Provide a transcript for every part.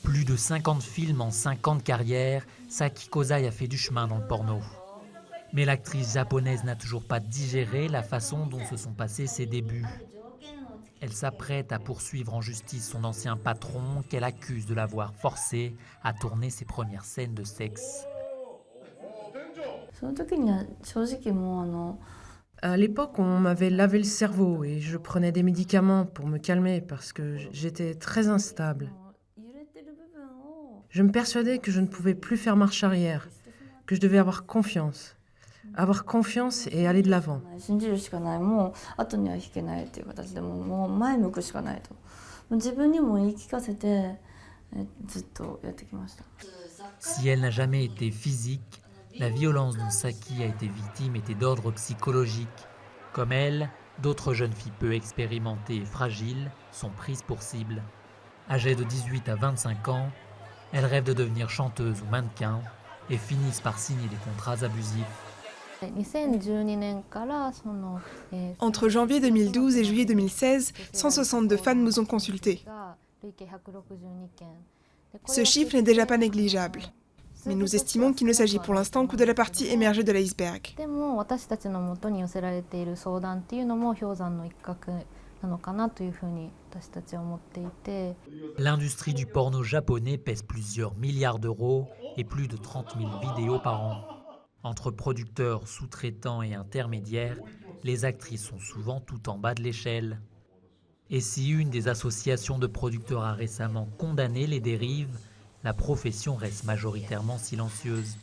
Plus de 50 films en 50 carrières, Saki Kozai a fait du chemin dans le porno. Mais l'actrice japonaise n'a toujours pas digéré la façon dont se sont passés ses débuts. Elle s'apprête à poursuivre en justice son ancien patron qu'elle accuse de l'avoir forcé à tourner ses premières scènes de sexe. À l'époque, on m'avait lavé le cerveau et je prenais des médicaments pour me calmer parce que j'étais très instable. Je me persuadais que je ne pouvais plus faire marche arrière, que je devais avoir confiance. Avoir confiance et aller de l'avant. Si elle n'a jamais été physique, la violence dont Saki a été victime était d'ordre psychologique. Comme elle, d'autres jeunes filles peu expérimentées et fragiles sont prises pour cible. Âgées de 18 à 25 ans, elles rêvent de devenir chanteuses ou mannequins et finissent par signer des contrats abusifs. Entre janvier 2012 et juillet 2016, 162 fans nous ont consultés. Ce chiffre n'est déjà pas négligeable. Mais nous estimons qu'il ne s'agit pour l'instant que de la partie émergée de l'iceberg. L'industrie du porno japonais pèse plusieurs milliards d'euros et plus de 30 000 vidéos par an. Entre producteurs, sous-traitants et intermédiaires, les actrices sont souvent tout en bas de l'échelle. Et si une des associations de producteurs a récemment condamné les dérives, la profession reste majoritairement silencieuse.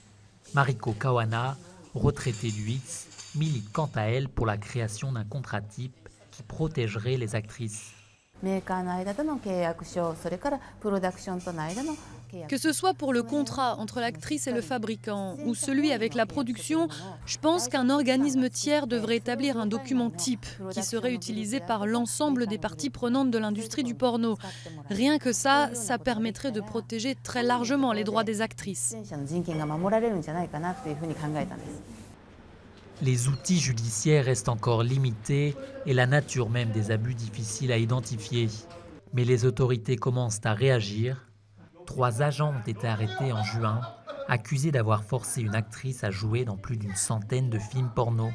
Mariko Kawana, retraitée du X, milite quant à elle pour la création d'un contrat type qui protégerait les actrices. Que ce soit pour le contrat entre l'actrice et le fabricant ou celui avec la production, je pense qu'un organisme tiers devrait établir un document type qui serait utilisé par l'ensemble des parties prenantes de l'industrie du porno. Rien que ça permettrait de protéger très largement les droits des actrices. Les outils judiciaires restent encore limités et la nature même des abus difficile à identifier. Mais les autorités commencent à réagir. 3 agents ont été arrêtés en juin, accusés d'avoir forcé une actrice à jouer dans plus d'une centaine de films porno.